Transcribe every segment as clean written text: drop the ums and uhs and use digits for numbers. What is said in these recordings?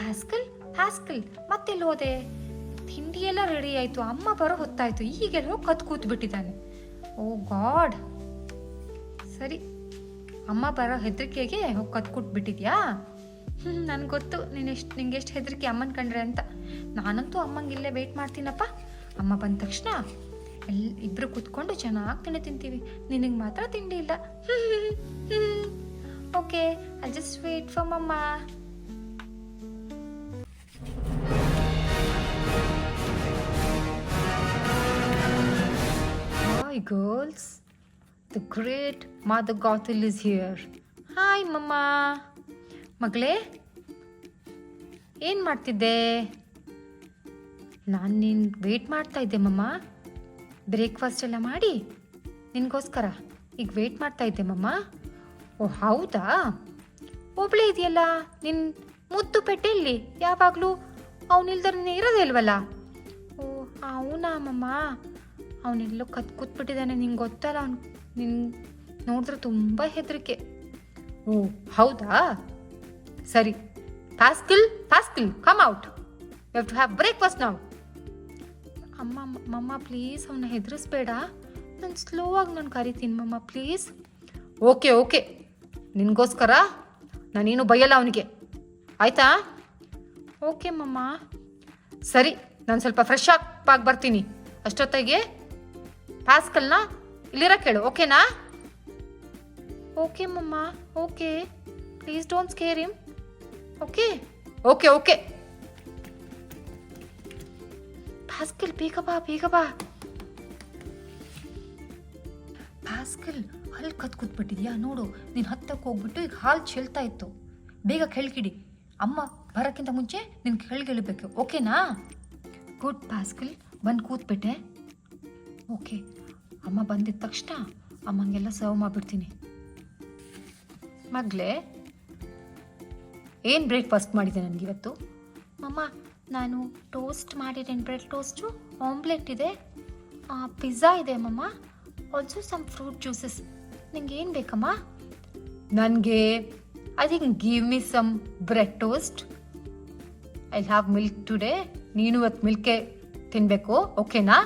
ಹ್ಯಾಸ್ಕಲ್ ಹ್ಯಾಸ್ಕಲ್ ಮತ್ತೆಲ್ಲಿ ಹೋದೆ? ತಿಂಡಿ ಎಲ್ಲ ರೆಡಿ ಆಯಿತು, ಅಮ್ಮ ಬರೋ ಹೊತ್ತಾಯಿತು, ಈಗೆಲ್ಲೋ ಕತ್ ಕೂತ್ಬಿಟ್ಟಿದ್ದಾನೆ. ಓ ಗಾಡ್. ಸರಿ, ಅಮ್ಮ ಬರೋ ಹೆದರಿಕೆಗೆ ಹೋಗಿ ಕತ್ ಕೂತ್ಬಿಟ್ಟಿದ್ಯಾ? ನನಗೆ ಗೊತ್ತು ನಿಂಗೆ ಎಷ್ಟು ಹೆದರಿಕೆ ಅಮ್ಮನ ಕಂಡ್ರೆ ಅಂತ. ನಾನಂತೂ ಅಮ್ಮಂಗೆ ಇಲ್ಲೇ ವೆಯ್ಟ್ ಮಾಡ್ತೀನಪ್ಪ. ಅಮ್ಮ ಬಂದ ತಕ್ಷಣ ಇಬ್ಬರು ಕೂತ್ಕೊಂಡು ಚೆನ್ನಾಗಿ ತಿಂಡಿ ತಿಂತೀವಿ. ನಿನಗೆ ಮಾತ್ರ ತಿಂಡಿ ಇಲ್ಲ. Okay, I just wait for mumma. Hi girls, the great Mother Gothel is here. Hi mama. ಮಗಳೇ, ಏನು ಮಾಡ್ತಿದ್ದೆ? ನಾನು ವೇಟ್ ಮಾಡ್ತಾ ಇದ್ದೆ ಮಮ್ಮ. ಬ್ರೇಕ್ಫಾಸ್ಟ್ ಎಲ್ಲ ಮಾಡಿ ನಿನಗೋಸ್ಕರ ಈಗ ವೇಟ್ ಮಾಡ್ತಾ ಇದ್ದೆ ಮಮ್ಮ. ಓ ಹೌದಾ? ಒಬ್ಳೇ ಇದೆಯಲ್ಲ, ನಿನ್ನ ಮುದ್ದು ಪೆಟ್ಟೆಯಲ್ಲಿ ಯಾವಾಗಲೂ ಅವನಿಲ್ದರೆ ಇರೋದೇ ಇಲ್ವಲ್ಲ? ಓ ಅವನಾ ಮಮ್ಮ, ಅವನೆಲ್ಲೋ ಕೂತ್ಬಿಟ್ಟಿದ್ದಾನೆ. ನಿಂಗೆ ಗೊತ್ತಲ್ಲ, ಅವ್ನು ನಿನ್ನ ನೋಡಿದ್ರೆ ತುಂಬ ಹೆದರಿಕೆ. ಓ ಹೌದಾ? ಸರಿ, Pascal come out, you have to have breakfast now. ಅಮ್ಮ ಮಮ್ಮ ಪ್ಲೀಸ್ ಅವನ್ನ ಹೆದರಿಸ್ಬೇಡ, ನಾನು ಸ್ಲೋ ಆಗಿ ನಾನು ಕರಿತೀನಿ ಮಮ್ಮ ಪ್ಲೀಸ್. ಓಕೆ ನಿನಗೋಸ್ಕರ ನಾನೇನು ಬೈಯಲ್ಲ ಅವನಿಗೆ, ಆಯಿತಾ? ಓಕೆ ಮಮ್ಮ. ಸರಿ, ನಾನು ಸ್ವಲ್ಪ ಫ್ರೆಶ್ ಆಗಿ ಬರ್ತೀನಿ. ಅಷ್ಟೊತ್ತಿಗೆ ಪ್ಯಾಸ್ಕಲ್ನ ಇಲ್ಲಿರೋ ಕೇಳು, ಓಕೆನಾ? Okay mumma, okay, please don't scare him. Okay. Pascal ಬೇಗ ಬಾ. ಪ್ಯಾಸ್ಕಲ್ ಅಲ್ಲಿ ಕೂತ್ಬಿಟ್ಟಿದ್ಯಾ ನೋಡು. ನೀನು ಹತ್ತಕ್ಕೆ ಹೋಗ್ಬಿಟ್ಟು ಈಗ ಹಾಲು ಚೆಲ್ತಾ ಇತ್ತು. ಬೇಗ ಕೆಳಗಿಡಿ, ಅಮ್ಮ ಬರೋಕ್ಕಿಂತ ಮುಂಚೆ ನಿನ್ನ ಕೆಳಗಿಳಿಬೇಕು, ಓಕೆನಾ? ಗುಡ್ ಪ್ಯಾಸ್ಕಲ್, ಬಂದು ಕೂತ್ಬಿಟ್ಟೆ. ಓಕೆ, ಅಮ್ಮ ಬಂದಿದ್ದ ತಕ್ಷಣ ಅಮ್ಮಂಗೆಲ್ಲ ಸರ್ವ್ ಮಾಡಿಬಿಡ್ತೀನಿ. ಮಗಳೇ, ಏನು ಬ್ರೇಕ್ಫಾಸ್ಟ್ ಮಾಡಿದೆ ನನಗಿವತ್ತು? ಮಮ್ಮ, ನಾನು ಟೋಸ್ಟ್ ಮಾಡಿದ್ದೇನೆ, ಬ್ರೆಡ್ ಟೋಸ್ಟು, ಆಮ್ಲೆಟ್ ಇದೆ, ಪಿಜ್ಜಾ ಇದೆ ಮಮ್ಮ, ಆಲ್ಸೋ ಸಮ್ ಫ್ರೂಟ್ ಜ್ಯೂಸಸ್. ನಿಂಗೆ ಏನು ಬೇಕಮ್ಮ? ನನಗೆ I think give me some bread toast. I have milk today. ನೀನು ಇವತ್ತು ಮಿಲ್ಕೆ ತಿನ್ನಬೇಕು, ಓಕೆನಾ?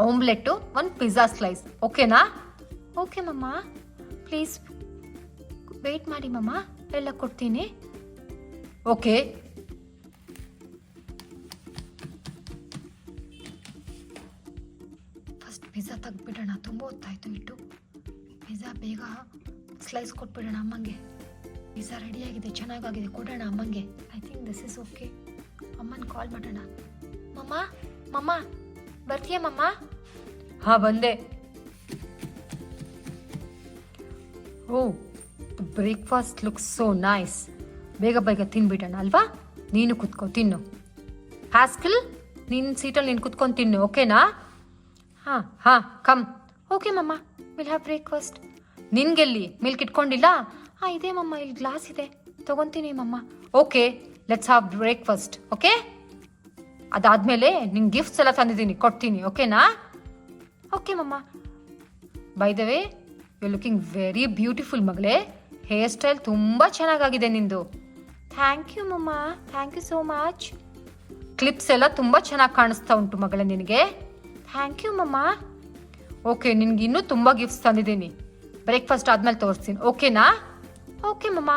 ಆಮ್ಲೆಟ್ಟು, ಒಂದು ಪಿಜ್ಜಾ ಸ್ಲೈಸ್, ಓಕೆನಾ? ಓಕೆ ಮಮ್ಮ, ಪ್ಲೀಸ್ ವೆಯ್ಟ್ ಮಾಡಿ ಮಮ್ಮ, ಎಲ್ಲ ಕೊಡ್ತೀನಿ. ಓಕೆ. ಫಸ್ಟ್ ಪಿಜ್ಜಾ ತೆಗ್ದುಬಿಡೋಣ, ತುಂಬ ಹೊತ್ತಾಯಿತು ಇಟ್ಟು. ಪಿಜ್ಜಾ ಬೇಗ ಸ್ಲೈಸ್ ಕೊಟ್ಬಿಡೋಣ ಅಮ್ಮಂಗೆ. ಪಿಜ್ಜಾ ರೆಡಿಯಾಗಿದೆ, ಚೆನ್ನಾಗಾಗಿದೆ, ಕೊಡೋಣ ಅಮ್ಮಂಗೆ. I think this is okay. ಅಮ್ಮನ ಕಾಲ್ ಮಾಡೋಣ. ಮಮ್ಮ ಬರ್ತೀಯಾ ಮಮ್ಮ? ಹಾಂ ಬಂದೆ. ಓ, ಬ್ರೇಕ್ಫಾಸ್ಟ್ ಲುಕ್ಸ್ ಸೋ ನೈಸ್. ಬೇಗ ತಿನ್ಬಿಡೋಣ ಅಲ್ವಾ? ನೀನು ಕುತ್ಕೊ ತಿನ್ನು. ಹ್ಯಾಸ್ಕಲ್, ನಿನ್ನ ಸೀಟಲ್ಲಿ ನೀನು ಕುತ್ಕೊಂಡು ತಿನ್ನು, ಓಕೆನಾ? ಹಾಂ come. Okay mumma, will have breakfast. ನಿನ್ಗೆಲ್ಲಿ ಮಿಲ್ಕ್ ಇಟ್ಕೊಂಡಿಲ್ಲ? ಇದೆ ಮಮ್ಮ, ಇಲ್ಲಿ ಗ್ಲಾಸ್ ಇದೆ, ತೊಗೊತೀನಿ mumma. Okay, let's have breakfast, okay? ಅದಾದಮೇಲೆ ನಿಂಗೆ ಗಿಫ್ಟ್ಸ್ ಎಲ್ಲ ತಂದಿದ್ದೀನಿ, ಕೊಡ್ತೀನಿ, ಓಕೆನಾ? Okay mumma. By the way, you looking very beautiful ಮಗಳೇ. ಹೇರ್ ಸ್ಟೈಲ್ ತುಂಬ ಚೆನ್ನಾಗಾಗಿದೆ ನಿಂದು. Thank you mumma, thank you so much. Clips ಎಲ್ಲ ತುಂಬ ಚೆನ್ನಾಗಿ ಕಾಣಿಸ್ತಾ ಉಂಟು ಮಗಳೇ ನಿನಗೆ. ಥ್ಯಾಂಕ್ ಯು ಮಮ್ಮ. ಓಕೆ, ನಿನ್ಗೆ ಇನ್ನೂ ತುಂಬ ಗಿಫ್ಟ್ಸ್ ತಂದಿದ್ದೀನಿ. ಬ್ರೇಕ್ಫಾಸ್ಟ್ ಆದಮೇಲೆ ತೋರಿಸ್ತೀನಿ, ಓಕೆನಾ? ಓಕೆ ಮಮ್ಮ.